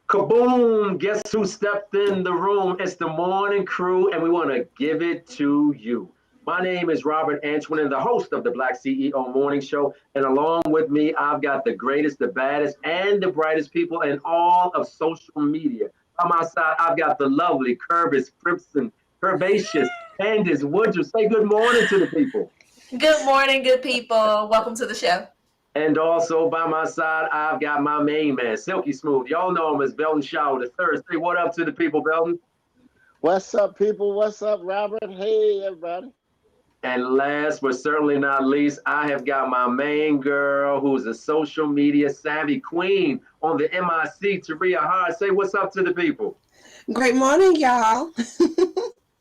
Kaboom! Guess who stepped in the room? It's the morning crew, and we want to give it to you. My name is Robert Antoine, the host of the Black CEO Morning Show. And along with me, I've got the greatest, the baddest, and the brightest people in all of social media. By my side, I've got the lovely, curvous, crimson, curvaceous Candace Woodruff. Say good morning to the people. Good morning, good people. Welcome to the show. And also by my side, I've got my main man, Silky Smooth. Y'all know him as Belton Shaw the third. Say what up to the people, Belton. What's up, people? What's up, Robert? Hey, everybody. And last but certainly not least, I have got my main girl who's a social media savvy queen on the MIC, Taria Hart. Say what's up to the people. Great morning, y'all.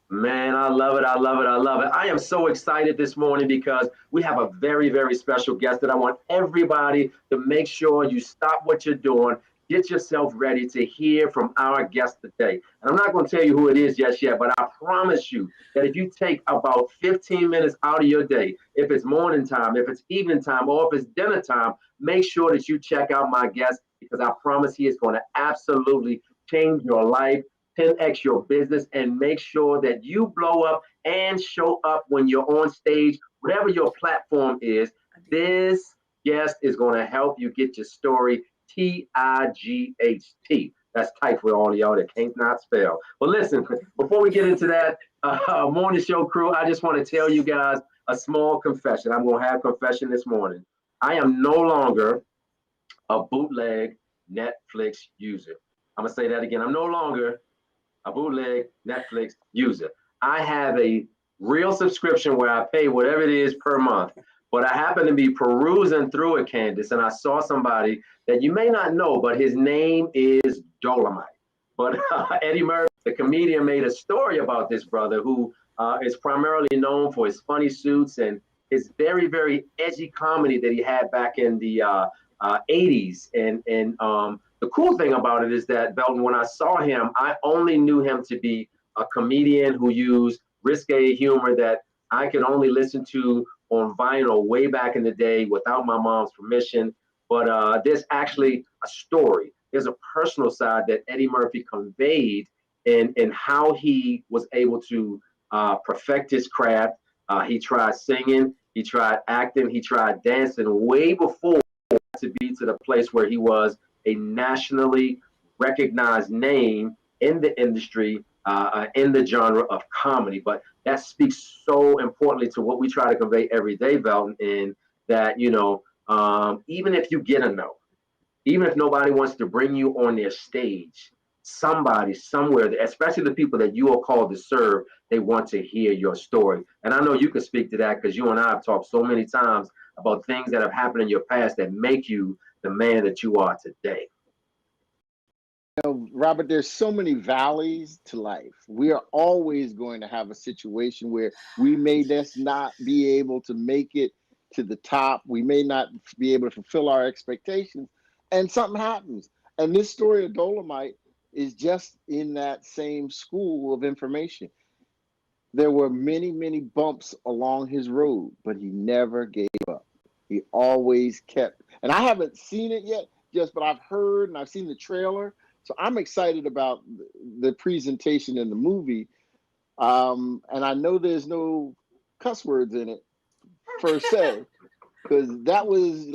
Man, I love it. I love it. I love it. I am so excited this morning because we have a very, very special guest that I want everybody to make sure you stop what you're doing. Get yourself ready to hear from our guest today. And I'm not going to tell you who it is just yet, but I promise you that if you take about 15 minutes out of your day, if it's morning time, if it's evening time, or if it's dinner time, make sure that you check out my guest because I promise he is going to absolutely change your life, 10x your business, and make sure that you blow up and show up when you're on stage, whatever your platform is. This guest is going to help you get your story TIGHT. That's tight for all of y'all that can't not spell. But listen, before we get into that morning show crew, I just want to tell you guys a small confession. I'm going to have a confession this morning. I am no longer a bootleg Netflix user. I'm going to say that again. I'm no longer a bootleg Netflix user. I have a real subscription where I pay whatever it is per month. But I happened to be perusing through it, Candace, and I saw somebody that you may not know, but his name is Dolomite. But Eddie Murphy, the comedian, made a story about this brother who is primarily known for his funny suits and his very, very edgy comedy that he had back in the 80s. And the cool thing about it is that, Belton, when I saw him, I only knew him to be a comedian who used risque humor that I could only listen to on vinyl way back in the day without my mom's permission. But there's actually a story. There's a personal side that Eddie Murphy conveyed in how he was able to perfect his craft. He tried singing, he tried acting, he tried dancing way before to be to the place where he was a nationally recognized name in the industry, in the genre of comedy. But that speaks so importantly to what we try to convey every day, Belton, in that, even if you get a no, even if nobody wants to bring you on their stage, somebody somewhere, especially the people that you are called to serve, they want to hear your story. And I know you can speak to that because you and I have talked so many times about things that have happened in your past that make you the man that you are today. Robert, there's so many valleys to life. We are always going to have a situation where we may just not be able to make it to the top. We may not be able to fulfill our expectations, and something happens. And this story of Dolomite is just in that same school of information. There were many, many bumps along his road, but he never gave up. He always kept, and I haven't seen it yet, but I've heard and I've seen the trailer. So I'm excited about the presentation in the movie. And I know there's no cuss words in it per se, because that was,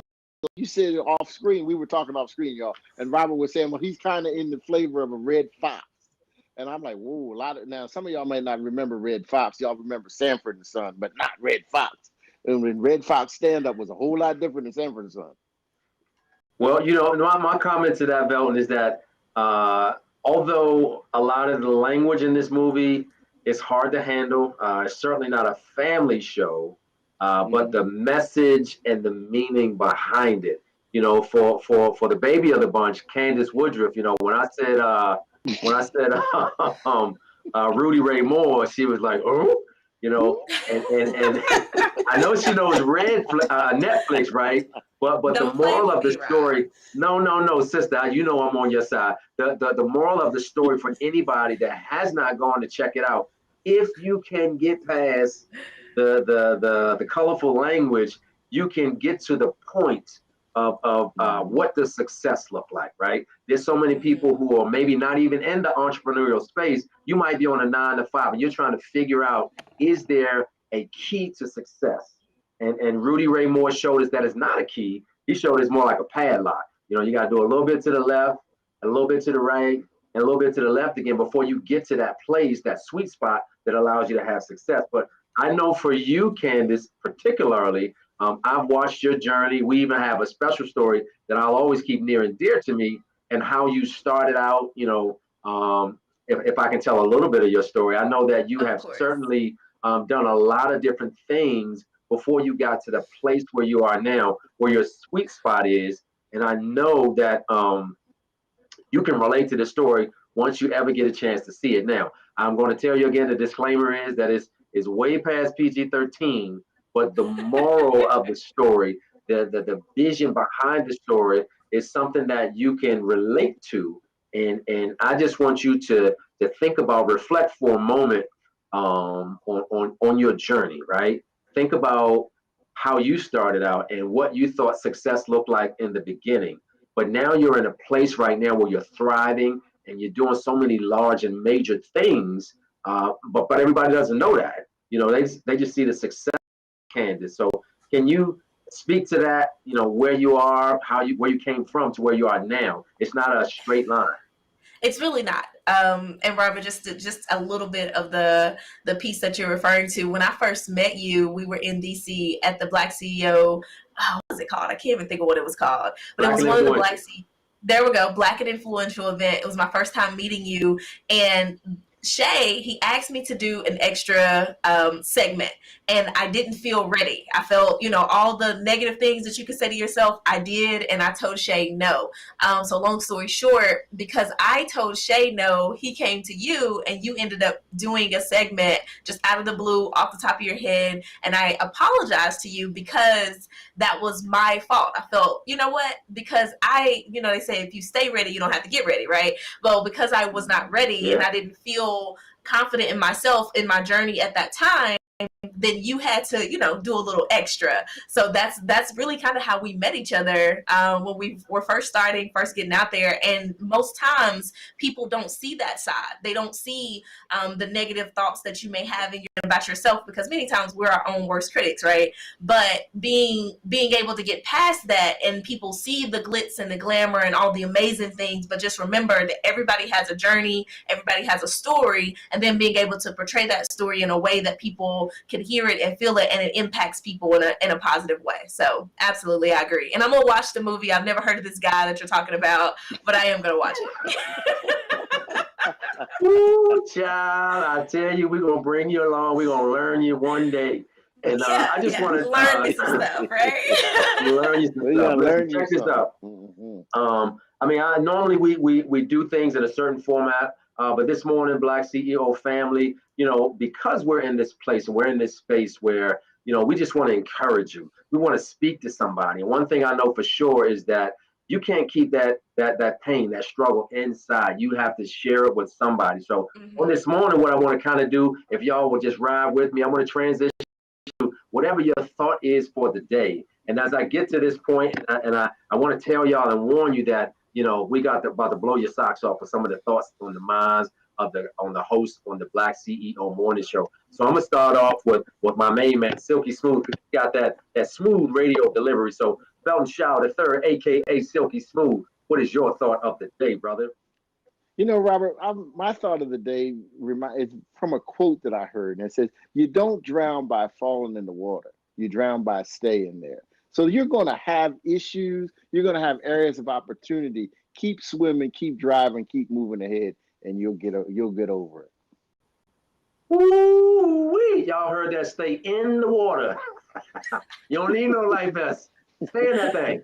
you said off screen, we were talking off screen, y'all. And Robert was saying, well, he's kind of in the flavor of a Red Fox. And I'm like, whoa, now some of y'all might not remember Red Fox. Y'all remember Sanford and Son, but not Red Fox. And when Red Fox stand-up was a whole lot different than Sanford and Son. Well, my comment to that, Belton, is that although a lot of the language in this movie is hard to handle, it's certainly not a family show, but the message and the meaning behind it, for the baby of the bunch, Candace Woodruff, when I said Rudy Ray Moore, she was like, oh, and I know she knows Netflix, right? But the moral of the story, no, sister, I'm on your side. The moral of the story for anybody that has not gone to check it out, if you can get past the colorful language, you can get to the point of what does success look like, right? There's so many people who are maybe not even in the entrepreneurial space. You might be on a 9 to 5 and you're trying to figure out, is there a key to success? And Rudy Ray Moore showed us that it's not a key. He showed us more like a padlock. You know, you got to do a little bit to the left, a little bit to the right, and a little bit to the left again before you get to that place, that sweet spot that allows you to have success. But I know for you, Candace, particularly, I've watched your journey. We even have a special story that I'll always keep near and dear to me, and how you started out. You know, if I can tell a little bit of your story, I know that you Of have course. certainly done a lot of different things before you got to the place where you are now, where your sweet spot is. And I know that you can relate to the story once you ever get a chance to see it. Now, I'm going to tell you again, the disclaimer is that it's way past PG-13, but the moral of the story, the vision behind the story is something that you can relate to. And I just want you to think about, reflect for a moment on your journey, right? Think about how you started out and what you thought success looked like in the beginning. But now you're in a place right now where you're thriving and you're doing so many large and major things, but everybody doesn't know that. You know, they just see the success, Candace. So can you speak to that? You know, where you are, where you came from to where you are now. It's not a straight line. It's really not. And Robert, just a little bit of the piece that you're referring to. When I first met you, we were in DC at the Black CEO. Oh, what was it called? I can't even think of what it was called. But Black it was and one of the influential. There we go, Black and Influential event. It was my first time meeting you, and Shay, he asked me to do an extra segment, and I didn't feel ready. I felt, all the negative things that you could say to yourself, I did, and I told Shay no. So long story short, because I told Shay no, he came to you, and you ended up doing a segment just out of the blue, off the top of your head, and I apologized to you because that was my fault. I felt, you know what? Because they say if you stay ready, you don't have to get ready, right? Well, because I was not ready and I didn't feel confident in myself in my journey at that time, then you had to, do a little extra. So that's really kind of how we met each other when we were first getting out there. And most times people don't see that side. They don't see the negative thoughts that you may have about yourself, because many times we're our own worst critics, right? But being able to get past that, and people see the glitz and the glamour and all the amazing things, but just remember that everybody has a journey, everybody has a story, and then being able to portray that story in a way that people can hear it and feel it, and it impacts people in a positive way. So absolutely, I agree. And I'm gonna watch the movie. I've never heard of this guy that you're talking about, but I am gonna watch it. Ooh, child, I tell you, we're gonna bring you along. We're gonna learn you one day. And I just want to learn me some stuff, right? learn you some We're stuff. gonna Listen, learn you check this something. out. Mhm. I mean, normally we do things in a certain format, but this morning, Black CEO family, because we're in this place and we're in this space where we just want to encourage you. We want to speak to somebody. And one thing I know for sure is that you can't keep that pain, that struggle inside. You have to share it with somebody. So on this morning, what I want to kind of do, if y'all will just ride with me, I'm going to transition whatever your thought is for the day. And as I get to this point, I want to tell y'all and warn you that we got about to blow your socks off with some of the thoughts on the minds of the host on the Black CEO Morning Show. So I'm gonna start off with my main man, Silky Smooth. He got that smooth radio delivery. So Belton Shaw the third, aka Silky Smooth. What is your thought of the day, brother? Robert, my thought of the day is from a quote that I heard, and it says, "You don't drown by falling in the water. You drown by staying there." So you're going to have issues. You're going to have areas of opportunity. Keep swimming, keep driving, keep moving ahead, and you'll get over it. Ooh-wee. Y'all heard that? Stay in the water. You don't need no life vest. Stay in that thing.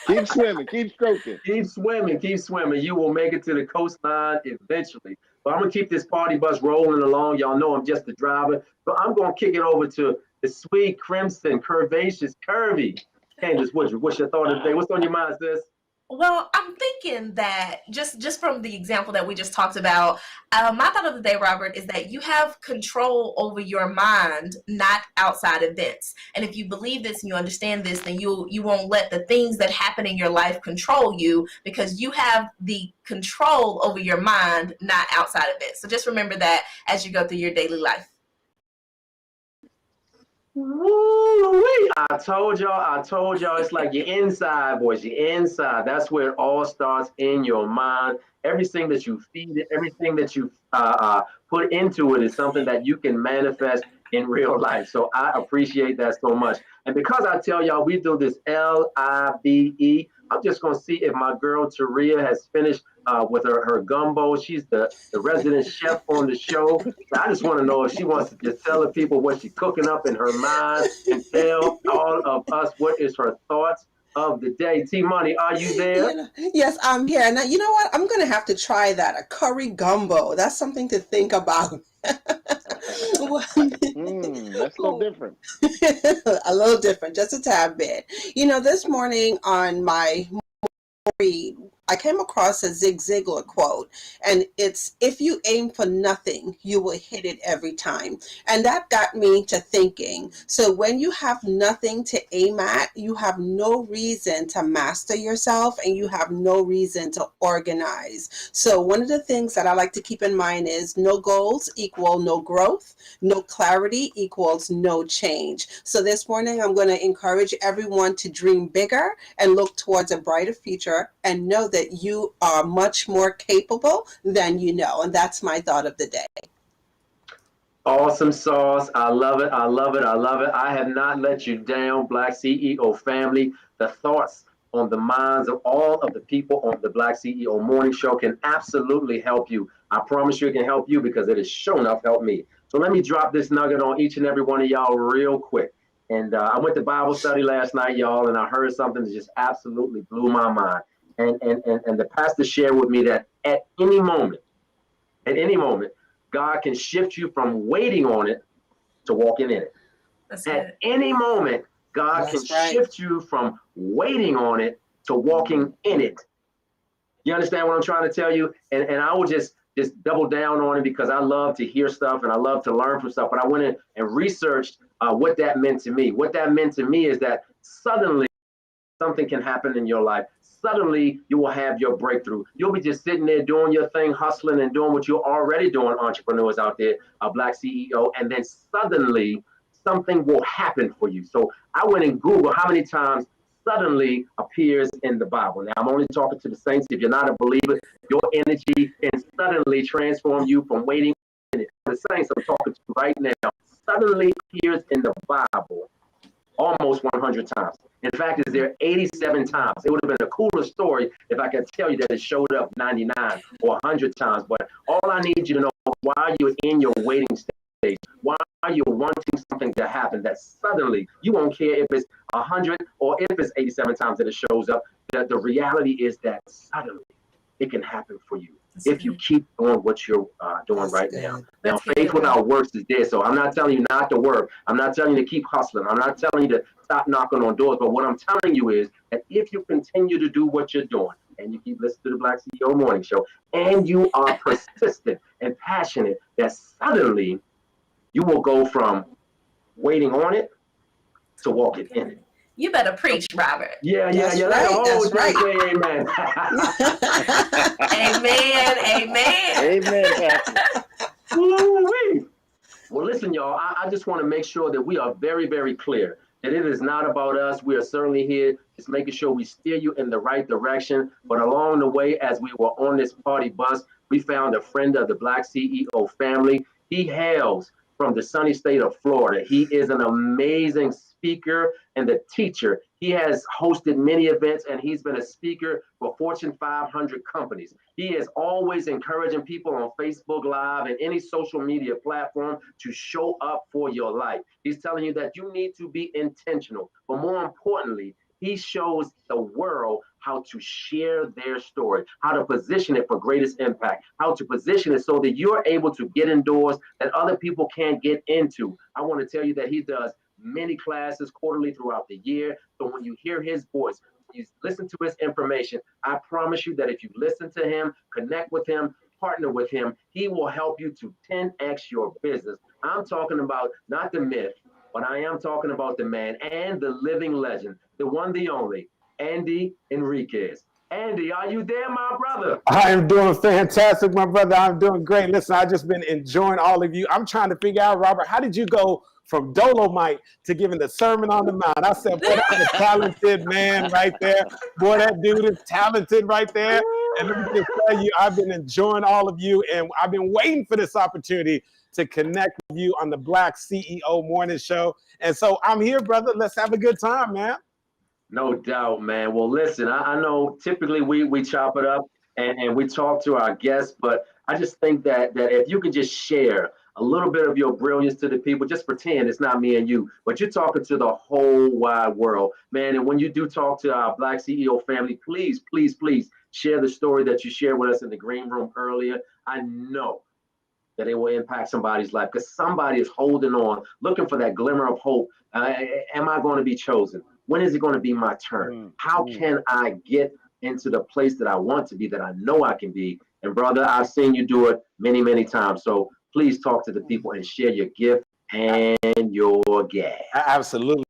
Keep swimming, keep stroking. Keep swimming, keep swimming. You will make it to the coastline eventually. But I'm gonna keep this party bus rolling along. Y'all know I'm just the driver. But I'm gonna kick it over to the sweet crimson, curvaceous, curvy. Candace Woodruff, what's your thought of the day? What's on your mind, sis? Well, I'm thinking that just from the example that we just talked about, my thought of the day, Robert, is that you have control over your mind, not outside events. And if you believe this and you understand this, then you won't let the things that happen in your life control you, because you have the control over your mind, not outside events. So just remember that as you go through your daily life. Woo-wee. I told y'all, it's like your inside, boys, your inside. That's where it all starts, in your mind. Everything that you feed it, everything that you put into it is something that you can manifest in real life. So I appreciate that so much. And because I tell y'all, we do this LIVE, I'm just going to see if my girl Taria has finished with her gumbo. She's the resident chef on the show. I just want to know if she wants to just tell the people what she's cooking up in her mind and tell all of us what is her thoughts of the day. T Money, are you there? Yes, I'm here. Now, you know what? I'm going to have to try that. A curry gumbo. That's something to think about. That's so different. A little different, just a tad bit. This morning on my read, I came across a Zig Ziglar quote, and it's, if you aim for nothing, you will hit it every time. And that got me to thinking. So when you have nothing to aim at, you have no reason to master yourself, and you have no reason to organize. So one of the things that I like to keep in mind is no goals equal no growth, no clarity equals no change. So this morning, I'm going to encourage everyone to dream bigger and look towards a brighter future, and know that you are much more capable than you know. And that's my thought of the day. Awesome sauce. I love it. I love it. I love it. I have not let you down, Black CEO family. The thoughts on the minds of all of the people on the Black CEO Morning Show can absolutely help you. I promise you it can help you, because it has sure enough helped me. So let me drop this nugget on each and every one of y'all real quick. And I went to Bible study last night, y'all, and I heard something that just absolutely blew my mind. And the pastor shared with me that at any moment, God can shift you from waiting on it to walking in it. That's At good. any moment, God can That's right. shift you from waiting on it to walking in it. You understand what I'm trying to tell you? And I will just double down on it, because I love to hear stuff and I love to learn from stuff. But I went in and researched what that meant to me. What that meant to me is that suddenly something can happen in your life. Suddenly you will have your breakthrough. You'll be just sitting there doing your thing, hustling and doing what you're already doing, entrepreneurs out there, a Black CEO, and then suddenly something will happen for you. So I went and Googled how many times suddenly appears in the Bible. Now I'm only talking to the saints. If you're not a believer, your energy can suddenly transform you from waiting. The saints I'm talking to right now suddenly appears in the Bible almost 100 times. In fact, is there 87 times. It would have been a cooler story if I could tell you that it showed up 99 or 100 times. But all I need you to know, while you're in your waiting stage, while you're wanting something to happen, that suddenly you won't care if it's 100 or if it's 87 times that it shows up. That the reality is that suddenly it can happen for you if you keep doing what you're doing That's right good. now. Now, That's faith good. without works is dead. So I'm not telling you not to work. I'm not telling you to keep hustling. I'm not telling you to stop knocking on doors. But what I'm telling you is that if you continue to do what you're doing, and you keep listening to the Black CEO Morning Show, and you are persistent and passionate, that suddenly you will go from waiting on it to walking in it. You better preach, Robert. Yeah. That's Let the right. whole That's church right. say amen. Amen. Amen. Amen, Pastor. Woo-wee. Well, listen, y'all, I just want to make sure that we are very, very clear that it is not about us. We are certainly here just making sure we steer you in the right direction. But along the way, as we were on this party bus, we found a friend of the Black CEO family. He hails from the sunny state of Florida. He is an amazing speaker and a teacher. He has hosted many events, and he's been a speaker for Fortune 500 companies. He is always encouraging people on Facebook Live and any social media platform to show up for your life. He's telling you that you need to be intentional, but more importantly, he shows the world how to share their story, how to position it for greatest impact, how to position it so that you're able to get indoors that other people can't get into. I want to tell you that he does many classes quarterly throughout the year. So when you hear his voice, you listen to his information, I promise you that if you listen to him, connect with him, partner with him, he will help you to 10x your business. I'm talking about not the myth, but I am talking about the man and the living legend, the one, the only, Andy Henriquez. Andy, are you there, my brother? I am doing fantastic, my brother. I'm doing great. Listen, I've just been enjoying all of you. I'm trying to figure out, Robert, how did you go from Dolomite to giving the Sermon on the Mount? I said, boy, that's a talented man right there. Boy, that dude is talented right there. And let me just tell you, I've been enjoying all of you, and I've been waiting for this opportunity to connect with you on the Black CEO Morning Show. And so I'm here, brother. Let's have a good time, man. No doubt, man. Well, listen, I know typically we chop it up and we talk to our guests, but I just think that if you could just share a little bit of your brilliance to the people, just pretend it's not me and you, but you're talking to the whole wide world, man. And when you do talk to our Black CEO family, please, please, please share the story that you shared with us in the green room earlier. I know that it will impact somebody's life because somebody is holding on, looking for that glimmer of hope. Am I going to be chosen? When is it going to be my turn? How can I get into the place that I want to be, that I know I can be? And brother, I've seen you do it many, many times. So please talk to the people and share your gift and your gas. Absolutely,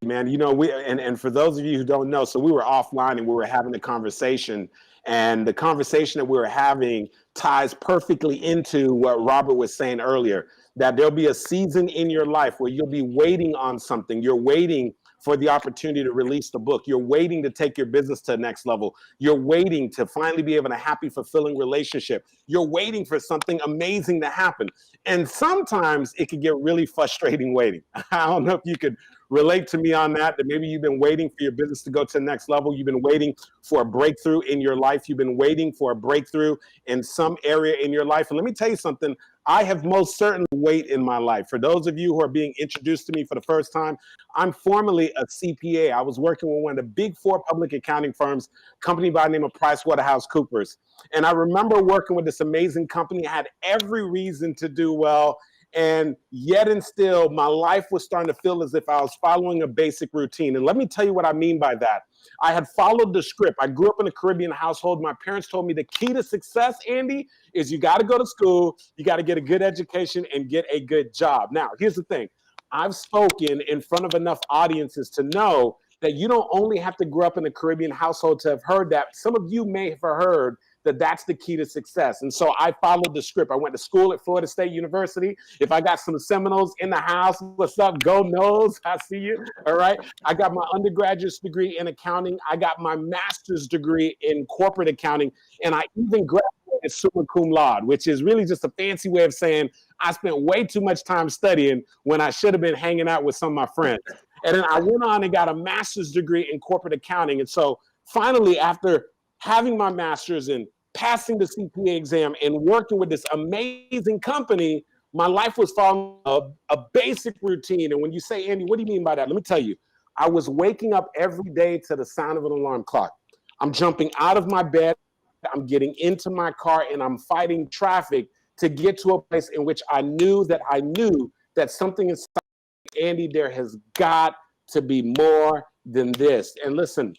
man. You know, and for those of you who don't know, so we were offline and we were having a conversation, and the conversation that we were having ties perfectly into what Robert was saying earlier, that there'll be a season in your life where you'll be waiting on something. You're waiting for the opportunity to release the book. You're waiting to take your business to the next level. You're waiting to finally be able to happy, fulfilling relationship. You're waiting for something amazing to happen. And sometimes it can get really frustrating waiting. I don't know if you could relate to me on that maybe you've been waiting for your business to go to the next level. You've been waiting for a breakthrough in your life. You've been waiting for a breakthrough in some area in your life. And let me tell you something, I have most certainly wait in my life. For those of you who are being introduced to me for the first time, I'm formerly a CPA. I was working with one of the big 4 public accounting firms, company by the name of PricewaterhouseCoopers. And I remember working with this amazing company. I had every reason to do well. And yet and still, my life was starting to feel as if I was following a basic routine. And let me tell you what I mean by that. I had followed the script. I grew up in a Caribbean household. My parents told me the key to success, Andy, is you got to go to school, you got to get a good education and get a good job. Now, here's the thing. I've spoken in front of enough audiences to know that you don't only have to grow up in a Caribbean household to have heard that. Some of you may have heard that that's the key to success. And so I followed the script. I went to school at Florida State University. If I got some Seminoles in the house, what's up? Go Noles, I see you, all right? I got my undergraduate degree in accounting. I got my master's degree in corporate accounting. And I even graduated summa cum laude, which is really just a fancy way of saying I spent way too much time studying when I should have been hanging out with some of my friends. And then I went on and got a master's degree in corporate accounting. And so finally, after having my master's and passing the CPA exam and working with this amazing company, my life was following a basic routine. And when you say, Andy, what do you mean by that? Let me tell you, I was waking up every day to the sound of an alarm clock. I'm jumping out of my bed, I'm getting into my car, and I'm fighting traffic to get to a place in which I knew that something inside, Andy, there has got to be more than this. And listen,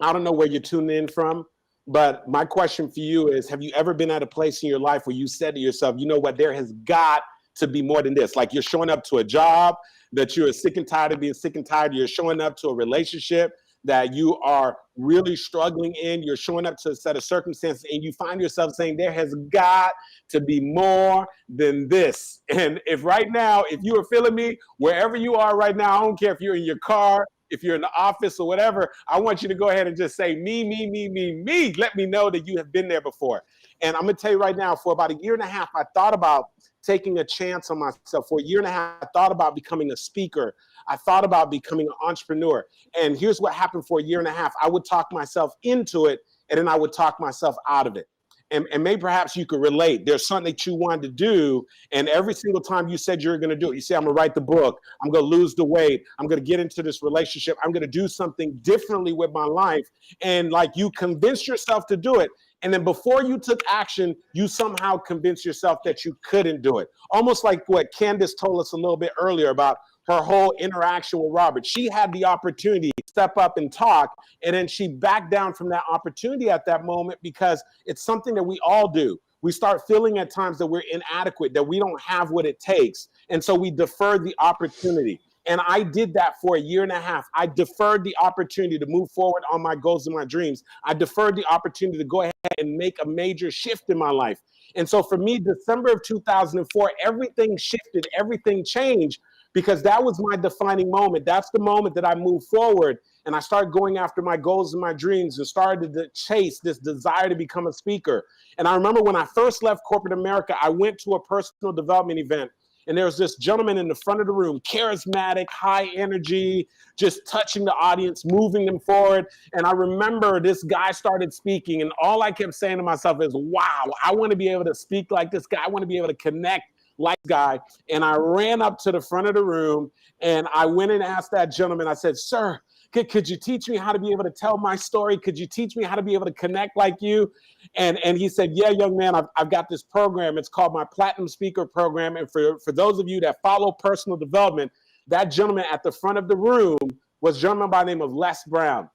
I don't know where you're tuning in from, but my question for you is, have you ever been at a place in your life where you said to yourself, you know what, there has got to be more than this? Like you're showing up to a job that you're sick and tired of being sick and tired. You're showing up to a relationship that you are really struggling in. You're showing up to a set of circumstances and you find yourself saying, there has got to be more than this. And if right now, if you are feeling me, wherever you are right now, I don't care if you're in your car, if you're in the office or whatever, I want you to go ahead and just say, me. Let me know that you have been there before. And I'm going to tell you right now, for about 1.5 years, I thought about taking a chance on myself. For 1.5 years, I thought about becoming a speaker. I thought about becoming an entrepreneur. And here's what happened for 1.5 years. I would talk myself into it, and then I would talk myself out of it. And maybe perhaps you could relate. There's something that you wanted to do, and every single time you said you're going to do it, you say, I'm going to write the book, I'm going to lose the weight, I'm going to get into this relationship, I'm going to do something differently with my life. And like you convinced yourself to do it. And then before you took action, you somehow convinced yourself that you couldn't do it. Almost like what Candace told us a little bit earlier about her whole interaction with Robert. She had the opportunity step up and talk. And then she backed down from that opportunity at that moment because it's something that we all do. We start feeling at times that we're inadequate, that we don't have what it takes. And so we defer the opportunity. And I did that for a year and a half. I deferred the opportunity to move forward on my goals and my dreams. I deferred the opportunity to go ahead and make a major shift in my life. And so for me, December of 2004, everything shifted, everything changed, because that was my defining moment. That's the moment that I moved forward and I started going after my goals and my dreams and started to chase this desire to become a speaker. And I remember when I first left corporate America, I went to a personal development event. And there was this gentleman in the front of the room, charismatic, high energy, just touching the audience, moving them forward. And I remember this guy started speaking, and all I kept saying to myself is, wow, I want to be able to speak like this guy. I want to be able to connect like this guy. And I ran up to the front of the room, and I went and asked that gentleman, I said, sir, could you teach me how to be able to tell my story? Could you teach me how to be able to connect like you? And he said, yeah, young man, I've got this program. It's called my Platinum Speaker Program. And for those of you that follow personal development, that gentleman at the front of the room was a gentleman by the name of Les Brown.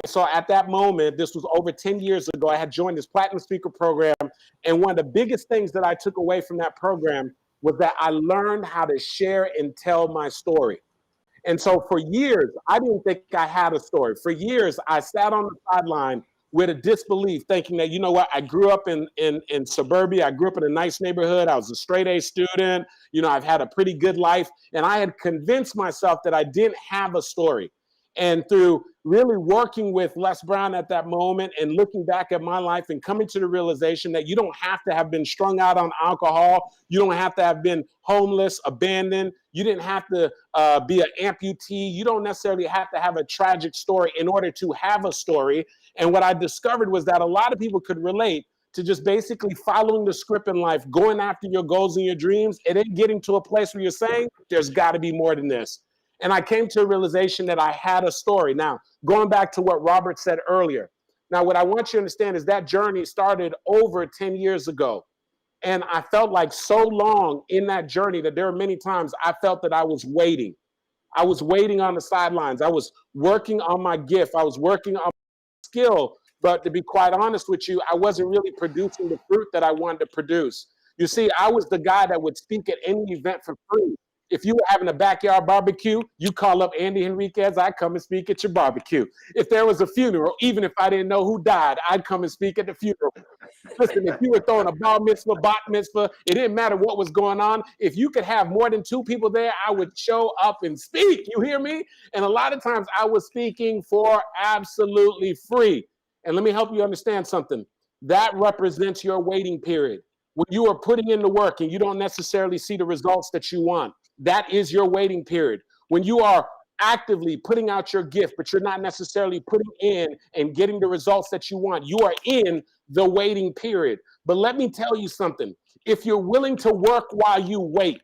And so at that moment, this was over 10 years ago, I had joined this Platinum Speaker Program. And one of the biggest things that I took away from that program was that I learned how to share and tell my story. And so for years, I didn't think I had a story. For years, I sat on the sideline with a disbelief, thinking that, you know what, I grew up in suburbia. I grew up in a nice neighborhood. I was a straight A student. You know, I've had a pretty good life. And I had convinced myself that I didn't have a story. And through really working with Les Brown at that moment and looking back at my life and coming to the realization that you don't have to have been strung out on alcohol. You don't have to have been homeless, abandoned. You didn't have to be an amputee. You don't necessarily have to have a tragic story in order to have a story. And what I discovered was that a lot of people could relate to just basically following the script in life, going after your goals and your dreams, and then getting to a place where you're saying, there's got to be more than this. And I came to a realization that I had a story. Now, going back to what Robert said earlier. Now, what I want you to understand is that journey started over 10 years ago. And I felt like so long in that journey that there were many times I felt that I was waiting. I was waiting on the sidelines. I was working on my gift. I was working on my skill. But to be quite honest with you, I wasn't really producing the fruit that I wanted to produce. You see, I was the guy that would speak at any event for free. If you were having a backyard barbecue, you call up Andy Henriquez, I'd come and speak at your barbecue. If there was a funeral, even if I didn't know who died, I'd come and speak at the funeral. Listen, if you were throwing a bar mitzvah, bat mitzvah, it didn't matter what was going on. If you could have more than 2 people there, I would show up and speak. You hear me? And a lot of times I was speaking for absolutely free. And let me help you understand something. That represents your waiting period. When you are putting in the work and you don't necessarily see the results that you want, that is your waiting period. When you are actively putting out your gift, but you're not necessarily putting in and getting the results that you want, you are in the waiting period. But let me tell you something. If you're willing to work while you wait,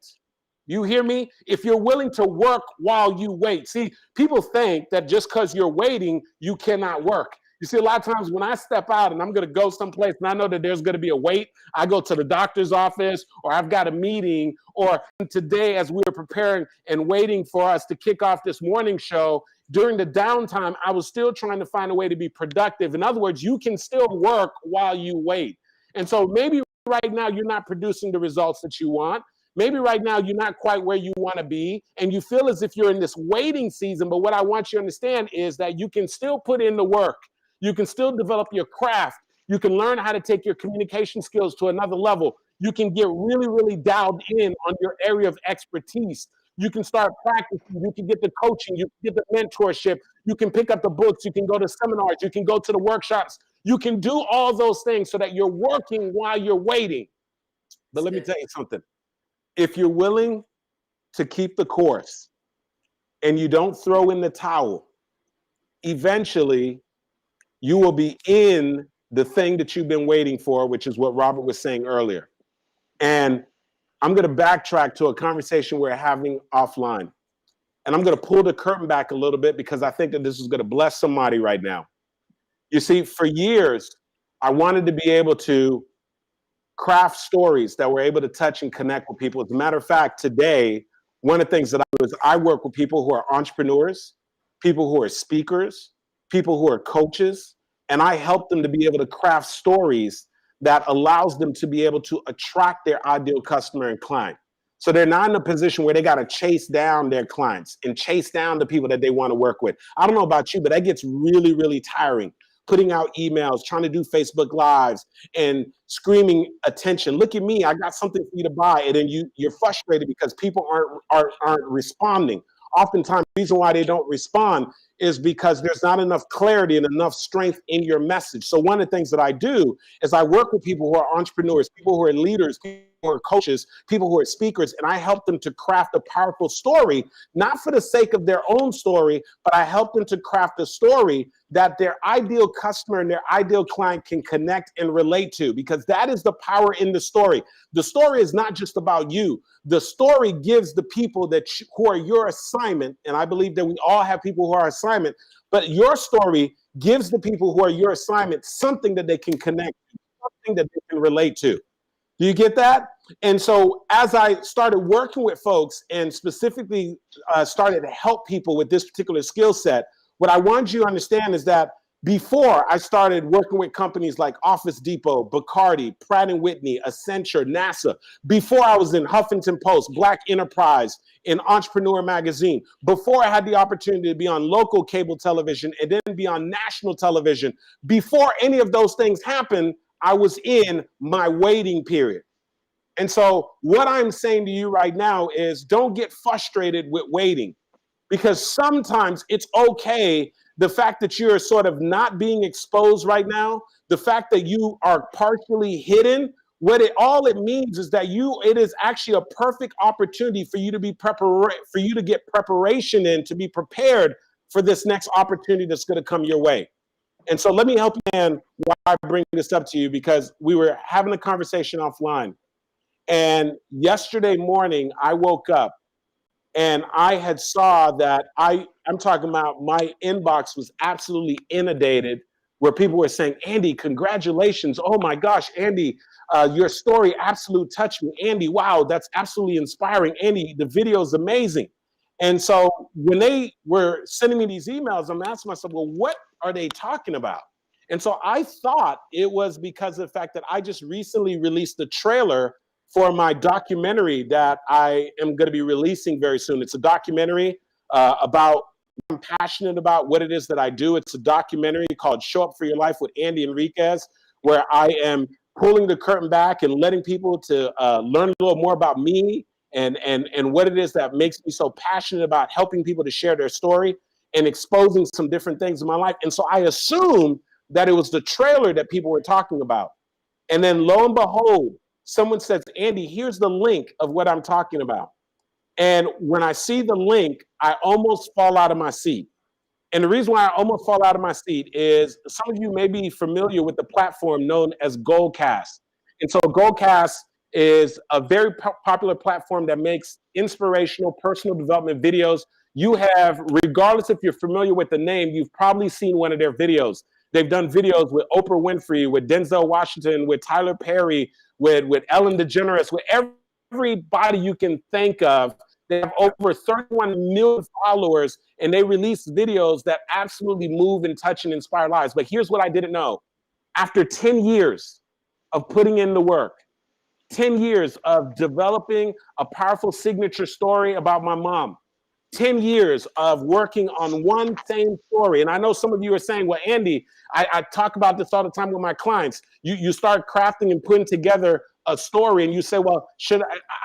you hear me? If you're willing to work while you wait. See, people think that just because you're waiting, you cannot work. You see, a lot of times when I step out and I'm going to go someplace and I know that there's going to be a wait, I go to the doctor's office or I've got a meeting, or today as we were preparing and waiting for us to kick off this morning show, during the downtime, I was still trying to find a way to be productive. In other words, you can still work while you wait. And so maybe right now you're not producing the results that you want. Maybe right now you're not quite where you want to be and you feel as if you're in this waiting season. But what I want you to understand is that you can still put in the work. You can still develop your craft. You can learn how to take your communication skills to another level. You can get really, really dialed in on your area of expertise. You can start practicing. You can get the coaching. You can get the mentorship. You can pick up the books. You can go to seminars. You can go to the workshops. You can do all those things so that you're working while you're waiting. But let me tell you something. If you're willing to keep the course and you don't throw in the towel, eventually you will be in the thing that you've been waiting for, which is what Robert was saying earlier. And I'm going to backtrack to a conversation we're having offline. And I'm going to pull the curtain back a little bit because I think that this is going to bless somebody right now. You see, for years, I wanted to be able to craft stories that were able to touch and connect with people. As a matter of fact, today, one of the things that I do is I work with people who are entrepreneurs, people who are speakers, people who are coaches, and I help them to be able to craft stories that allows them to be able to attract their ideal customer and client. So they're not in a position where they got to chase down their clients and chase down the people that they want to work with. I don't know about you, but that gets really, really tiring. Putting out emails, trying to do Facebook Lives and screaming attention. Look at me, I got something for you to buy. And then you're frustrated because people aren't responding. Oftentimes, the reason why they don't respond is because there's not enough clarity and enough strength in your message. So one of the things that I do is I work with people who are entrepreneurs, people who are leaders, people who are coaches, people who are speakers, and I help them to craft a powerful story, not for the sake of their own story, but I help them to craft a story that their ideal customer and their ideal client can connect and relate to, because that is the power in the story. The story is not just about you. The story gives the people who are your assignment, and I believe that we all have people who are assignment, but your story gives the people who are your assignment something that they can connect to, something that they can relate to. Do you get that? And so as I started working with folks and specifically started to help people with this particular skill set, what I want you to understand is that before I started working with companies like Office Depot, Bacardi, Pratt & Whitney, Accenture, NASA, before I was in Huffington Post, Black Enterprise, in Entrepreneur Magazine, before I had the opportunity to be on local cable television and then be on national television, before any of those things happened, I was in my waiting period. And so what I'm saying to you right now is don't get frustrated with waiting, because sometimes it's okay. The fact that you're sort of not being exposed right now, the fact that you are partially hidden, all it means is that it is actually a perfect opportunity for you to get preparation in, to be prepared for this next opportunity that's going to come your way. And so let me help you, man, why I bring this up to you, because we were having a conversation offline. And yesterday morning, I woke up and I had saw that I'm talking about my inbox was absolutely inundated, where people were saying, Andy, congratulations. Oh my gosh, Andy, your story absolutely touched me. Andy, wow, that's absolutely inspiring. Andy, the video is amazing. And so when they were sending me these emails, I'm asking myself, well, what are they talking about? And so I thought it was because of the fact that I just recently released the trailer for my documentary that I am going to be releasing very soon. It's a documentary about, I'm passionate about what it is that I do. It's a documentary called Show Up for Your Life with Andy Henriquez, where I am pulling the curtain back and letting people to learn a little more about me and what it is that makes me so passionate about helping people to share their story and exposing some different things in my life. And so I assumed that it was the trailer that people were talking about. And then lo and behold, someone says, Andy, here's the link of what I'm talking about. And when I see the link, I almost fall out of my seat. And the reason why I almost fall out of my seat is some of you may be familiar with the platform known as Goldcast. And so Goldcast is a very popular platform that makes inspirational personal development videos. You have, regardless if you're familiar with the name, you've probably seen one of their videos. They've done videos with Oprah Winfrey, with Denzel Washington, with Tyler Perry, with Ellen DeGeneres, with everybody you can think of. They have over 31 million followers, and they release videos that absolutely move and touch and inspire lives. But here's what I didn't know. After 10 years of putting in the work, 10 years of developing a powerful signature story about my mom, 10 years of working on one same story. And I know some of you are saying, well, Andy, I talk about this all the time with my clients. You start crafting and putting together a story and you say, well,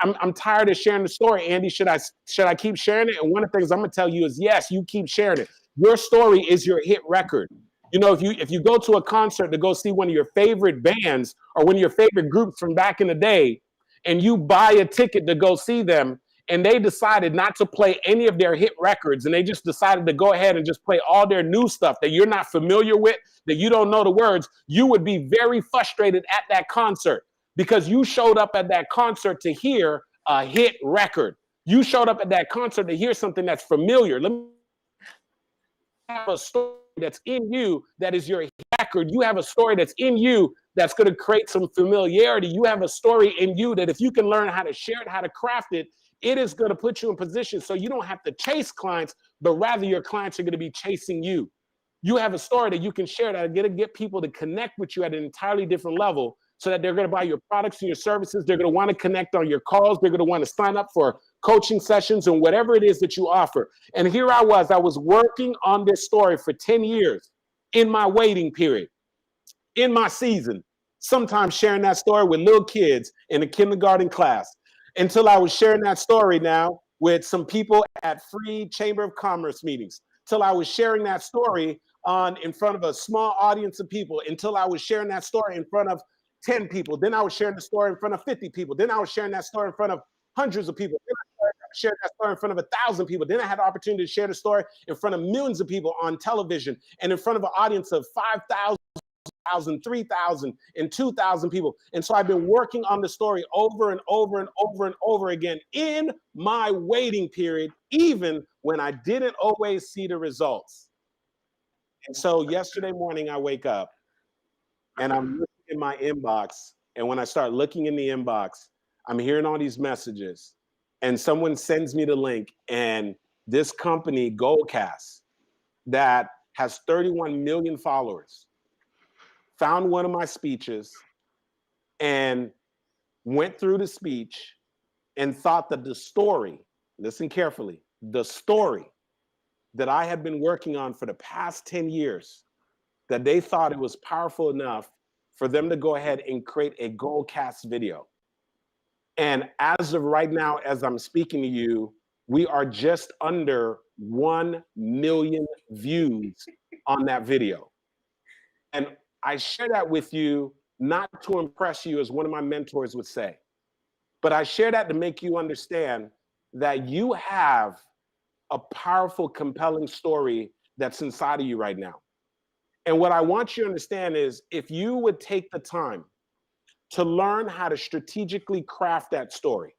I'm tired of sharing the story, Andy. Should I keep sharing it? And one of the things I'm gonna tell you is, yes, you keep sharing it. Your story is your hit record. You know, if you go to a concert to go see one of your favorite bands or one of your favorite groups from back in the day, and you buy a ticket to go see them, and they decided not to play any of their hit records, and they just decided to go ahead and just play all their new stuff that you're not familiar with, that you don't know the words, you would be very frustrated at that concert because you showed up at that concert to hear a hit record. You showed up at that concert to hear something that's familiar. Let me have a story that's in you that is your record. You have a story that's in you that's going to create some familiarity. You have a story in you that if you can learn how to share it, how to craft it, It is going to put you in position so you don't have to chase clients, but rather your clients are going to be chasing you. You have a story that you can share that are going to get people to connect with you at an entirely different level so that they're going to buy your products and your services. They're going to want to connect on your calls. They're going to want to sign up for coaching sessions and whatever it is that you offer. And here I was working on this story for 10 years in my waiting period, in my season, sometimes sharing that story with little kids in a kindergarten class, until I was sharing that story now with some people at free Chamber of Commerce meetings, till I was sharing that story in front of a small audience of people, until I was sharing that story in front of 10 people. Then I was sharing the story in front of 50 people. Then I was sharing that story in front of hundreds of people. Then I shared that story in front of 1,000 people. Then I had the opportunity to share the story in front of millions of people on television and in front of an audience of 5,000, 3,000, and 2,000 people. And so I've been working on the story over and over and over and over again in my waiting period, even when I didn't always see the results. And so yesterday morning, I wake up and I'm looking in my inbox. And when I start looking in the inbox, I'm hearing all these messages. And someone sends me the link. And this company, Goldcast, that has 31 million followers, found one of my speeches and went through the speech and thought that the story, listen carefully, the story that I had been working on for the past 10 years, that they thought it was powerful enough for them to go ahead and create a Goldcast video. And as of right now, as I'm speaking to you, we are just under 1 million views on that video. And I share that with you not to impress you, as one of my mentors would say, but I share that to make you understand that you have a powerful, compelling story that's inside of you right now. And what I want you to understand is, if you would take the time to learn how to strategically craft that story,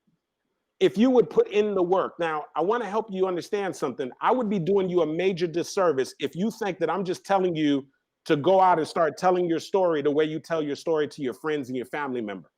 if you would put in the work. Now, I want to help you understand something. I would be doing you a major disservice if you think that I'm just telling you to go out and start telling your story the way you tell your story to your friends and your family member.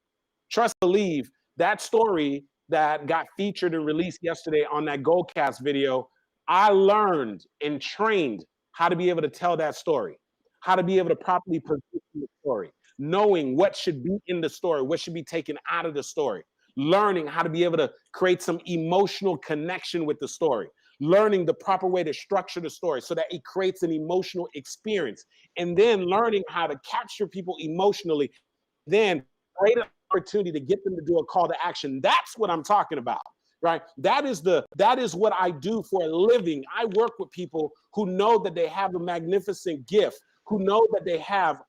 Trust, believe, that story that got featured and released yesterday on that Goldcast video, I learned and trained how to be able to tell that story, how to be able to properly position the story, knowing what should be in the story, what should be taken out of the story, learning how to be able to create some emotional connection with the story, learning the proper way to structure the story so that it creates an emotional experience, and then learning how to capture people emotionally, then create an opportunity to get them to do a call to action. That's what I'm talking about, right? That is what I do for a living. I work with people who know that they have a magnificent gift, who know that they have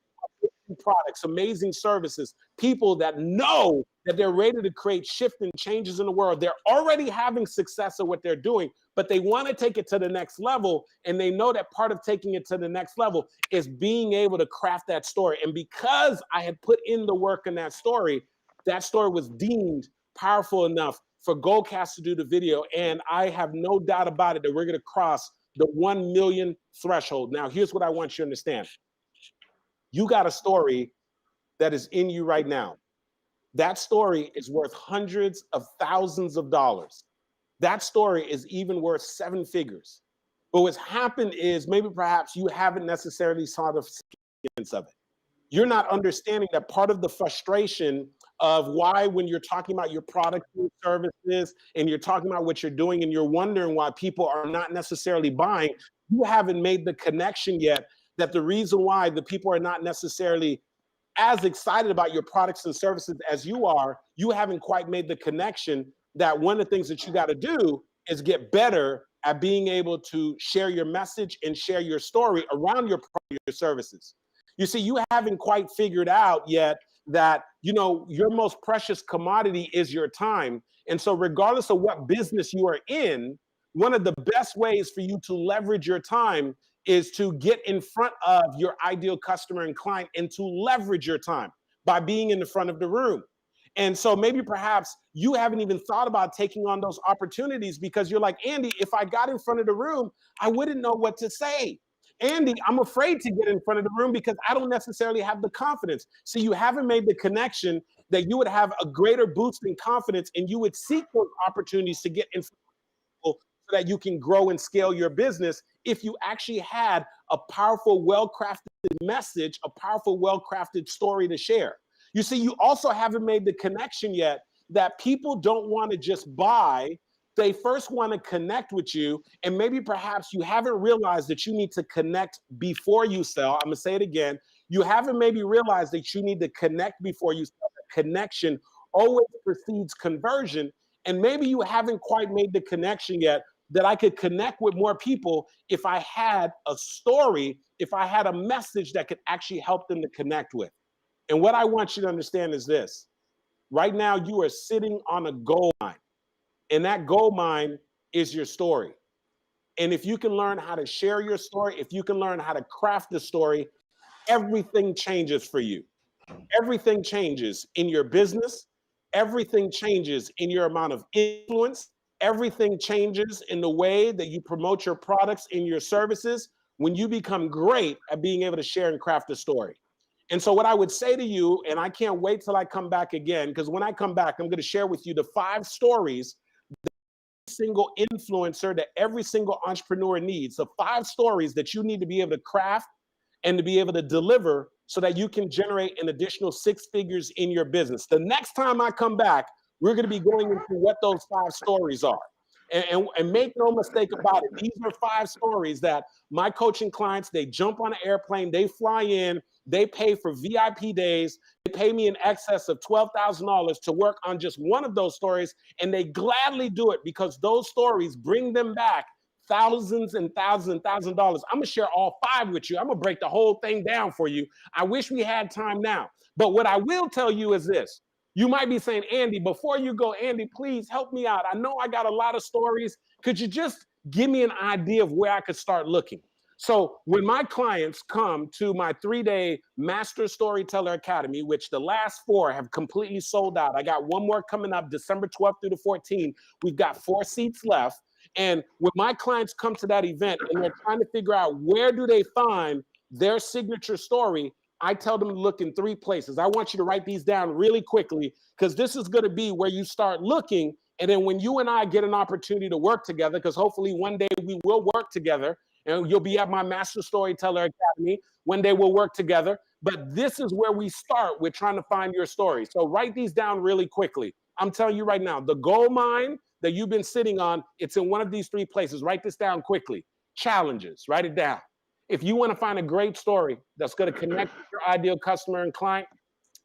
products, amazing services, people that know that they're ready to create shift and changes in the world. They're already having success at what they're doing, but they want to take it to the next level. And they know that part of taking it to the next level is being able to craft that story. And because I had put in the work in that story was deemed powerful enough for Goldcast to do the video. And I have no doubt about it that we're going to cross the 1 million threshold. Now, here's what I want you to understand. You got a story that is in you right now. That story is worth hundreds of thousands of dollars. That story is even worth 7 figures. But what's happened is maybe perhaps you haven't necessarily saw the significance of it. You're not understanding that part of the frustration of why, when you're talking about your products and services and you're talking about what you're doing and you're wondering why people are not necessarily buying, you haven't made the connection yet that the reason why the people are not necessarily as excited about your products and services as you are, you haven't quite made the connection that one of the things that you got to do is get better at being able to share your message and share your story around your services. You see, you haven't quite figured out yet that, your most precious commodity is your time. And so regardless of what business you are in, one of the best ways for you to leverage your time is to get in front of your ideal customer and client and to leverage your time by being in the front of the room. And so maybe perhaps you haven't even thought about taking on those opportunities because you're like, Andy, if I got in front of the room, I wouldn't know what to say. Andy, I'm afraid to get in front of the room because I don't necessarily have the confidence. So you haven't made the connection that you would have a greater boost in confidence and you would seek those opportunities to get in so that you can grow and scale your business if you actually had a powerful, well-crafted message, a powerful, well-crafted story to share. You see, you also haven't made the connection yet that people don't want to just buy. They first want to connect with you, and maybe perhaps you haven't realized that you need to connect before you sell. I'm going to say it again. You haven't maybe realized that you need to connect before you sell. Connection always precedes conversion, and maybe you haven't quite made the connection yet that I could connect with more people if I had a story, if I had a message that could actually help them to connect with. And what I want you to understand is this. Right now, you are sitting on a gold mine, and that gold mine is your story. And if you can learn how to share your story, if you can learn how to craft the story, everything changes for you. Everything changes in your business. Everything changes in your amount of influence. Everything changes in the way that you promote your products and your services when you become great at being able to share and craft a story. And so what I would say to you, and I can't wait till I come back again, because when I come back, I'm going to share with you the 5 stories that every single influencer, that every single entrepreneur needs, the 5 stories that you need to be able to craft and to be able to deliver so that you can generate an additional 6 figures in your business. The next time I come back, we're going to be going into what those 5 stories are. And make no mistake about it, these are 5 stories that my coaching clients, they jump on an airplane, they fly in, they pay for VIP days, they pay me in excess of $12,000 to work on just one of those stories, and they gladly do it because those stories bring them back thousands and thousands and thousands of dollars. I'm gonna share all 5 with you. I'm gonna break the whole thing down for you. I wish we had time now. But what I will tell you is this. You might be saying, Andy, before you go, Andy, please help me out. I know I got a lot of stories. Could you just give me an idea of where I could start looking? So when my clients come to my 3-day Master Storyteller Academy, which the last 4 have completely sold out. I got one more coming up December 12th through the 14th. We've got 4 seats left. And when my clients come to that event and they're trying to figure out where do they find their signature story, I tell them to look in 3 places. I want you to write these down really quickly because this is going to be where you start looking. And then when you and I get an opportunity to work together, because hopefully one day we will work together and you'll be at my Master Storyteller Academy. One day we'll work together. But this is where we start with trying to find your story. So write these down really quickly. I'm telling you right now, the gold mine that you've been sitting on, it's in one of these 3 places. Write this down quickly. Challenges, write it down. If you want to find a great story that's going to connect with your ideal customer and client,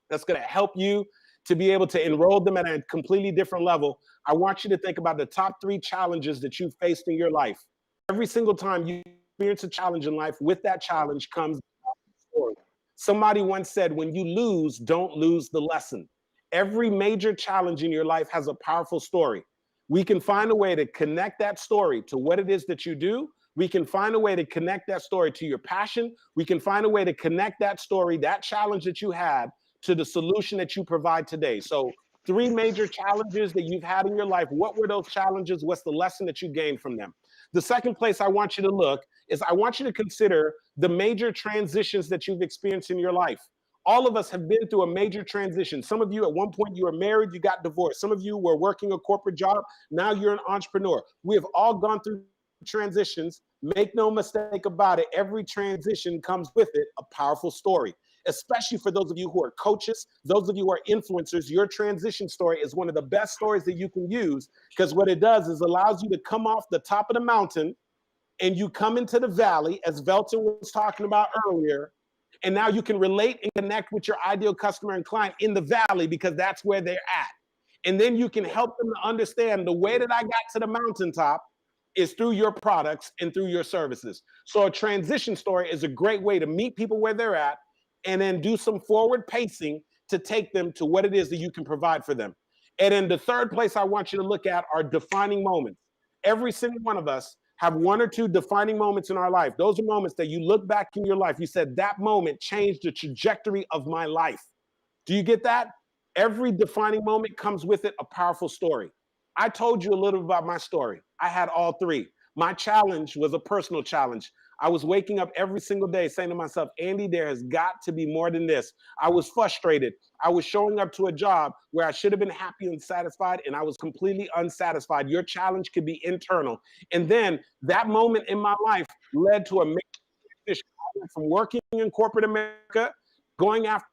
that's going to help you to be able to enroll them at a completely different level, I want you to think about the top 3 challenges that you've faced in your life. Every single time you experience a challenge in life, with that challenge comes a story. Somebody once said, when you lose, don't lose the lesson. Every major challenge in your life has a powerful story. We can find a way to connect that story to what it is that you do. We can find a way to connect that story to your passion. We can find a way to connect that story, that challenge that you had, to the solution that you provide today. So 3 major challenges that you've had in your life. What were those challenges? What's the lesson that you gained from them? The second place I want you to look is I want you to consider the major transitions that you've experienced in your life. All of us have been through a major transition. Some of you at one point you were married, you got divorced. Some of you were working a corporate job. Now you're an entrepreneur. We have all gone through transitions. Make no mistake about it. Every transition comes with it a powerful story, especially for those of you who are coaches, those of you who are influencers. Your transition story is one of the best stories that you can use because what it does is allows you to come off the top of the mountain and you come into the valley, as Velton was talking about earlier. And now you can relate and connect with your ideal customer and client in the valley because that's where they're at. And then you can help them to understand the way that I got to the mountaintop is through your products and through your services. So a transition story is a great way to meet people where they're at and then do some forward pacing to take them to what it is that you can provide for them. And then the third place I want you to look at are defining moments. Every single one of us have 1 or 2 defining moments in our life. Those are moments that you look back in your life. You said that moment changed the trajectory of my life. Do you get that? Every defining moment comes with it a powerful story. I told you a little about my story. I had all 3. My challenge was a personal challenge. I was waking up every single day saying to myself, Andy, there has got to be more than this. I was frustrated. I was showing up to a job where I should have been happy and satisfied, and I was completely unsatisfied. Your challenge could be internal. And then that moment in my life led to a major transition. I went from working in corporate America, going after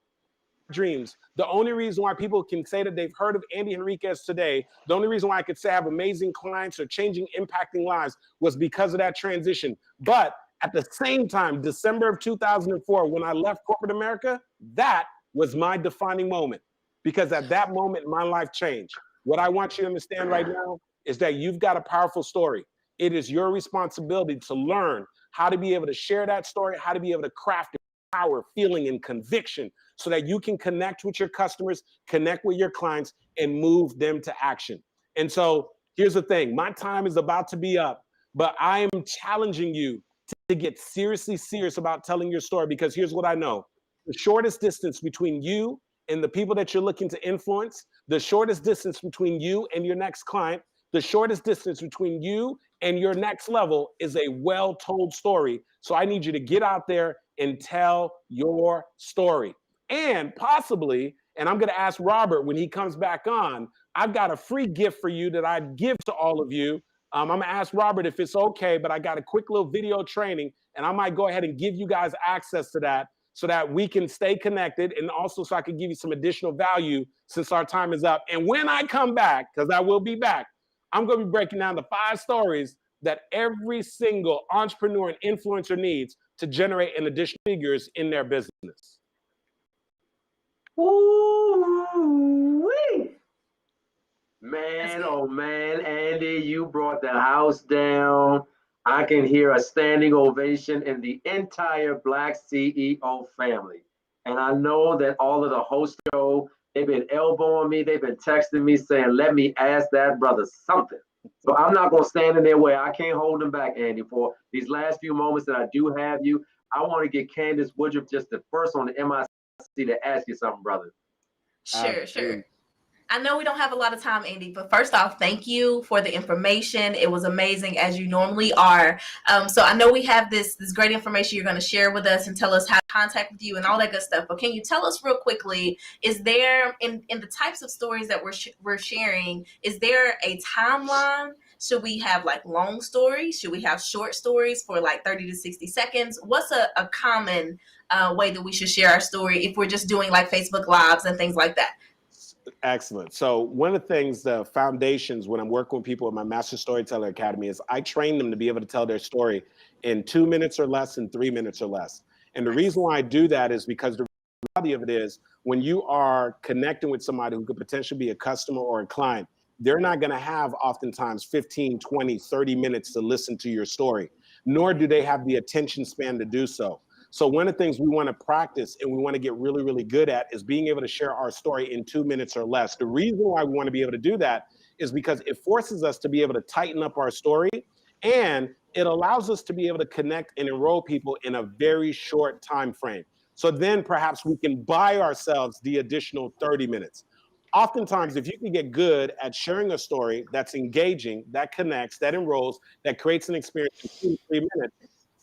dreams. The only reason why people can say that they've heard of Andy Henriquez today, the only reason why I could say I have amazing clients or changing, impacting lives was because of that transition. But at the same time, December of 2004, when I left corporate America, that was my defining moment, because at that moment, my life changed. What I want you to understand right now is that you've got a powerful story. It is your responsibility to learn how to be able to share that story, how to be able to craft it, power, feeling, and conviction, so that you can connect with your customers, connect with your clients, and move them to action. And so here's the thing, my time is about to be up, but I am challenging you to get seriously serious about telling your story, because here's what I know. The shortest distance between you and the people that you're looking to influence, the shortest distance between you and your next client, the shortest distance between you and your next level is a well-told story. So I need you to get out there and tell your story. And possibly, and I'm going to ask Robert when he comes back on, I've got a free gift for you that I'd give to all of you. I'm going to ask Robert if it's okay, but I got a quick little video training, and I might go ahead and give you guys access to that so that we can stay connected, and also so I can give you some additional value since our time is up. And when I come back, because I will be back, I'm going to be breaking down the 5 stories that every single entrepreneur and influencer needs to generate an additional figures in their business. Ooh-wee. Man, oh man, Andy, you brought the house down. I can hear a standing ovation in the entire Black CEO family. And I know that all of the host show, they've been elbowing me, they've been texting me saying, let me ask that brother something. So I'm not going to stand in their way. I can't hold them back, Andy. For these last few moments that I do have you, I want to get Candace Woodruff just the first on the MIC to ask you something, brother. Sure. I know we don't have a lot of time, Andy, but first off, thank you for the information. It was amazing, as you normally are. So I know we have this great information you're going to share with us and tell us how to contact with you and all that good stuff. But can you tell us real quickly, is there, in the types of stories that we're sharing, is there a timeline? Should we have like long stories? Should we have short stories for like 30 to 60 seconds? What's a common way that we should share our story if we're just doing like Facebook Lives and things like that? Excellent. So one of the things, the foundations when I'm working with people in my Master Storyteller Academy is I train them to be able to tell their story in 2 minutes or less and 3 minutes or less. And the reason why I do that is because the reality of it is when you are connecting with somebody who could potentially be a customer or a client, they're not going to have oftentimes 15, 20, 30 minutes to listen to your story, nor do they have the attention span to do so. So one of the things we want to practice and we want to get really, really good at is being able to share our story in 2 minutes or less. The reason why we want to be able to do that is because it forces us to be able to tighten up our story, and it allows us to be able to connect and enroll people in a very short time frame. So then perhaps we can buy ourselves the additional 30 minutes. Oftentimes, if you can get good at sharing a story that's engaging, that connects, that enrolls, that creates an experience in 2 to 3 minutes,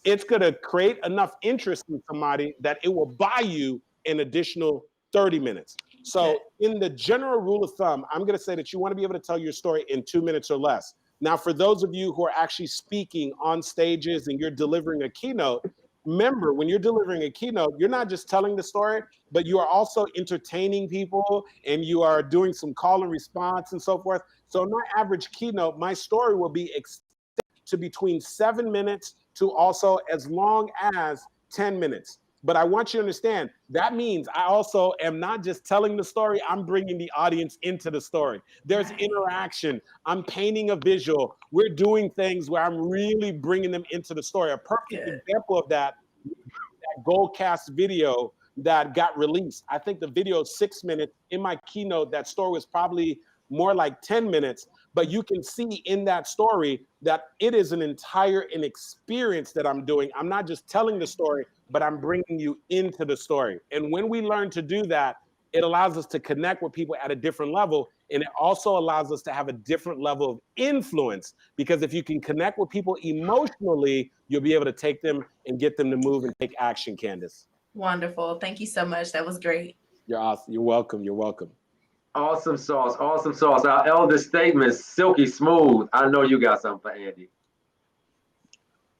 it's going to create enough interest in somebody that it will buy you an additional 30 minutes. So in the general rule of thumb, I'm going to say that you want to be able to tell your story in 2 minutes or less. Now, for those of you who are actually speaking on stages and you're delivering a keynote, remember, when you're delivering a keynote, you're not just telling the story, but you are also entertaining people and you are doing some call and response and so forth. So in my average keynote, my story will be extended to between 7 minutes to also as long as 10 minutes. But I want you to understand, that means I also am not just telling the story, I'm bringing the audience into the story. There's interaction. I'm painting a visual. We're doing things where I'm really bringing them into the story. A perfect example of that Goldcast video that got released. I think the video is 6 minutes. In my keynote, that story was probably more like 10 minutes, but you can see in that story that it is an experience that I'm doing. I'm not just telling the story, but I'm bringing you into the story. And when we learn to do that, it allows us to connect with people at a different level. And it also allows us to have a different level of influence, because if you can connect with people emotionally, you'll be able to take them and get them to move and take action, Candace. Wonderful. Thank you so much. That was great. You're awesome. You're welcome. You're welcome. Awesome sauce. Awesome sauce. Our elder statement, silky smooth. I know you got something for Andy.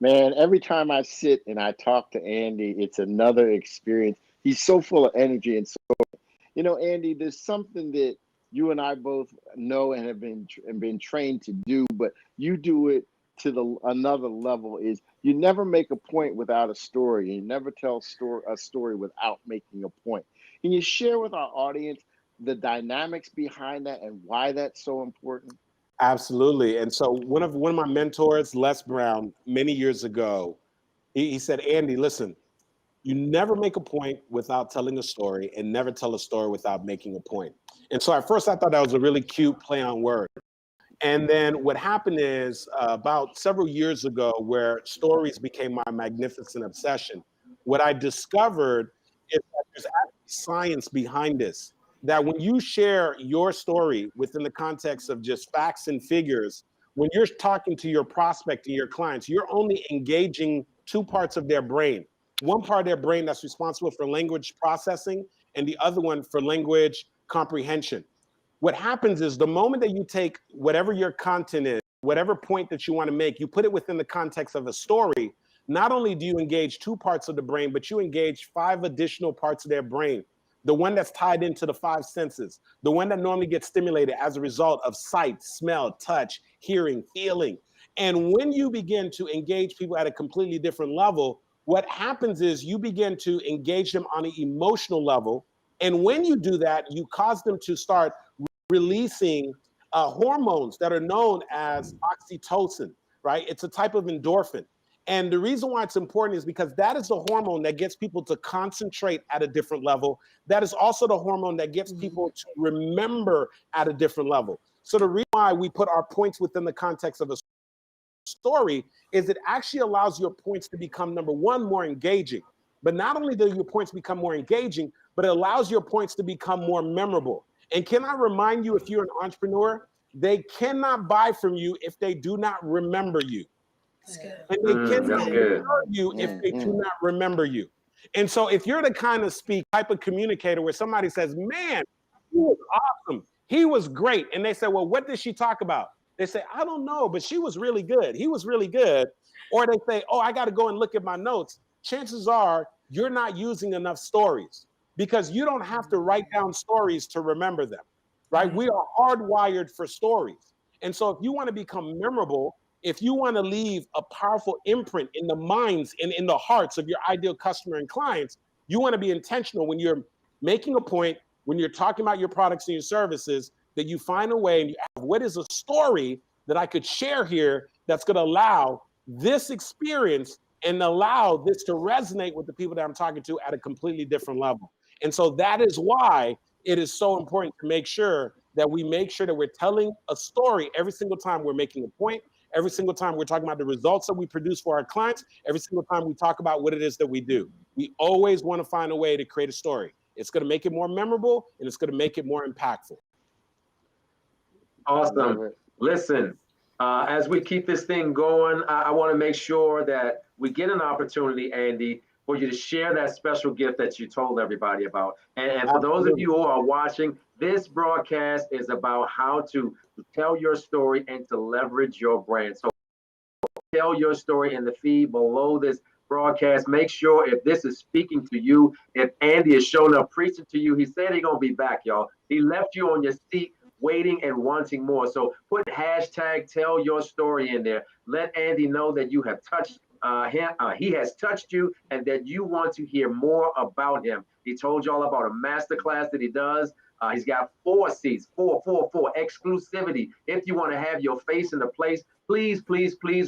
Man, every time I sit and I talk to Andy, it's another experience. He's so full of energy. And so, Andy, there's something that you and I both know and have been trained to do, but you do it to another level. Is you never make a point without a story. You never tell a story without making a point. Can you share with our audience the dynamics behind that and why that's so important? Absolutely. And so one of my mentors, Les Brown, many years ago, he said, Andy, listen, you never make a point without telling a story, and never tell a story without making a point. And so at first I thought that was a really cute play on words. And then what happened is about several years ago, where stories became my magnificent obsession, what I discovered is that there's actually science behind this. That when you share your story within the context of just facts and figures, when you're talking to your prospect and your clients, you're only engaging two parts of their brain. One part of their brain that's responsible for language processing, and the other one for language comprehension. What happens is the moment that you take whatever your content is, whatever point that you want to make, you put it within the context of a story, not only do you engage two parts of the brain, but you engage 5 additional parts of their brain. The one that's tied into the 5 senses, the one that normally gets stimulated as a result of sight, smell, touch, hearing, feeling. And when you begin to engage people at a completely different level, what happens is you begin to engage them on an emotional level. And when you do that, you cause them to start releasing hormones that are known as oxytocin, right? It's a type of endorphin. And the reason why it's important is because that is the hormone that gets people to concentrate at a different level. That is also the hormone that gets people to remember at a different level. So the reason why we put our points within the context of a story is it actually allows your points to become, number one, more engaging. But not only do your points become more engaging, but it allows your points to become more memorable. And can I remind you, if you're an entrepreneur, they cannot buy from you if they do not remember you. And they cannot serve you if they do not remember you. And so if you're the kind of type of communicator where somebody says, man, he was awesome, he was great. And they say, well, what did she talk about? They say, I don't know, but she was really good. He was really good. Or they say, oh, I got to go and look at my notes. Chances are you're not using enough stories, because you don't have to write down stories to remember them, right? We are hardwired for stories. And so if you want to become memorable, if you want to leave a powerful imprint in the minds and in the hearts of your ideal customer and clients, you want to be intentional when you're making a point, when you're talking about your products and your services, that you find a way and you ask, what is a story that I could share here that's going to allow this experience and allow this to resonate with the people that I'm talking to at a completely different level. And so that is why it is so important to make sure that we're telling a story every single time we're making a point, every single time we're talking about the results that we produce for our clients, every single time we talk about what it is that we do. We always want to find a way to create a story. It's going to make it more memorable, and it's going to make it more impactful. Awesome. Listen, as we keep this thing going, I want to make sure that we get an opportunity, Andy, for you to share that special gift that you told everybody about. And for those of you who are watching, this broadcast is about how to tell your story and to leverage your brand. So tell your story in the feed below this broadcast. Make sure, if this is speaking to you, if Andy is showing up preaching to you, he said he's going to be back, y'all. He left you on your seat waiting and wanting more. So put hashtag tell your story in there. Let Andy know that you have touched him. He has touched you, and that you want to hear more about him. He told y'all about a masterclass that he does. He's got 4 seats, four exclusivity. If you want to have your face in the place, please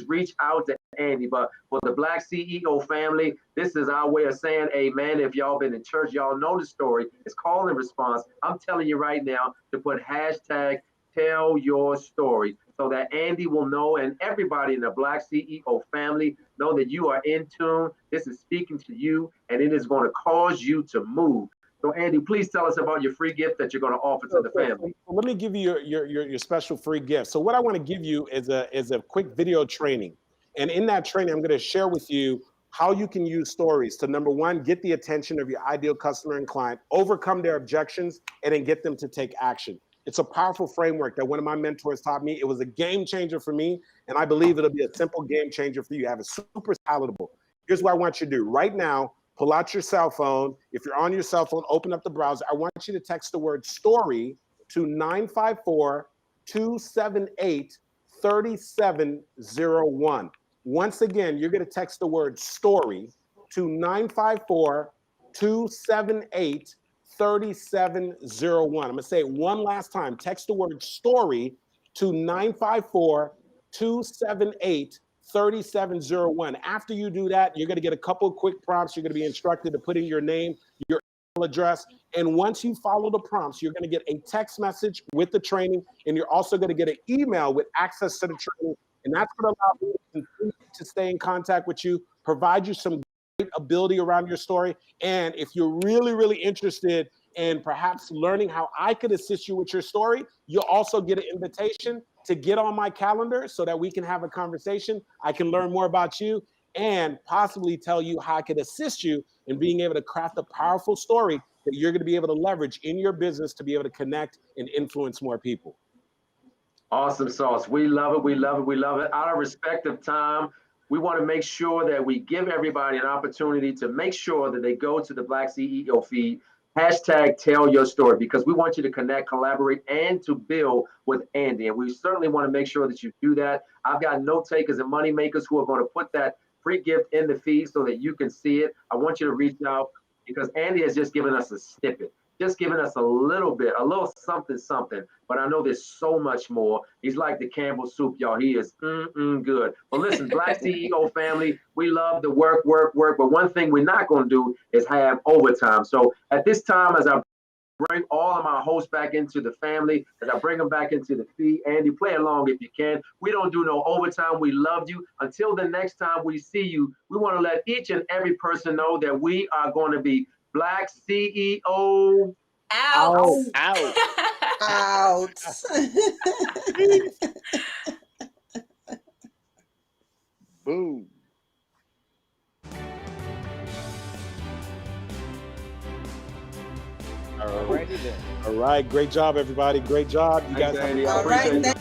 reach out to Andy. But for the Black CEO family, this is our way of saying amen. If y'all been in church, y'all know the story. It's call and response. I'm telling you right now to put hashtag tell your story, so that Andy will know, and everybody in the Black CEO family know that you are in tune. This is speaking to you, and it is going to cause you to move. So Andy, please tell us about your free gift that you're going to offer to the family. So let me give you your special free gift. So what I want to give you is a quick video training. And in that training, I'm going to share with you how you can use stories to, number one, get the attention of your ideal customer and client, overcome their objections, and then get them to take action. It's a powerful framework that one of my mentors taught me. It was a game changer for me, and I believe it'll be a simple game changer for you. Have it super palatable. Here's what I want you to do right now. Pull out your cell phone. If you're on your cell phone, open up the browser. I want you to text the word story to 954-278-3701. Once again, you're going to text the word story to 954-278-3701. I'm going to say it one last time. Text the word story to 954-278-3701. After you do that, you're going to get a couple of quick prompts. You're going to be instructed to put in your name, your email address. And once you follow the prompts, you're going to get a text message with the training. And you're also going to get an email with access to the training. And that's going to allow me to stay in contact with you, provide you some great ability around your story. And if you're really, really interested in perhaps learning how I could assist you with your story, you'll also get an invitation to get on my calendar so that we can have a conversation. I can learn more about you and possibly tell you how I could assist you in being able to craft a powerful story that you're going to be able to leverage in your business to be able to connect and influence more people. Awesome sauce. We love it. We love it. We love it. Out of respect of time, we want to make sure that we give everybody an opportunity to make sure that they go to the Black CEO feed, hashtag tell your story, because we want you to connect, collaborate, and to build with Andy. And we certainly want to make sure that you do that. I've got note takers and money makers who are going to put that free gift in the feed so that you can see it. I want you to reach out because Andy has just given us a snippet. Just giving us a little bit, a little something, but I know there's so much more. He's like the Campbell soup, y'all. He is good. But listen, Black CEO family, we love to work, but one thing we're not going to do is have overtime. So at this time, as I bring all of my hosts back into the family, as I bring them back into the feed, Andy, play along if you can. We don't do no overtime. We love you. Until the next time we see you, we want to let each and every person know that we are going to be Black CEO out. Out. Boom. All right. Great job, everybody. Great job. You guys have a All right.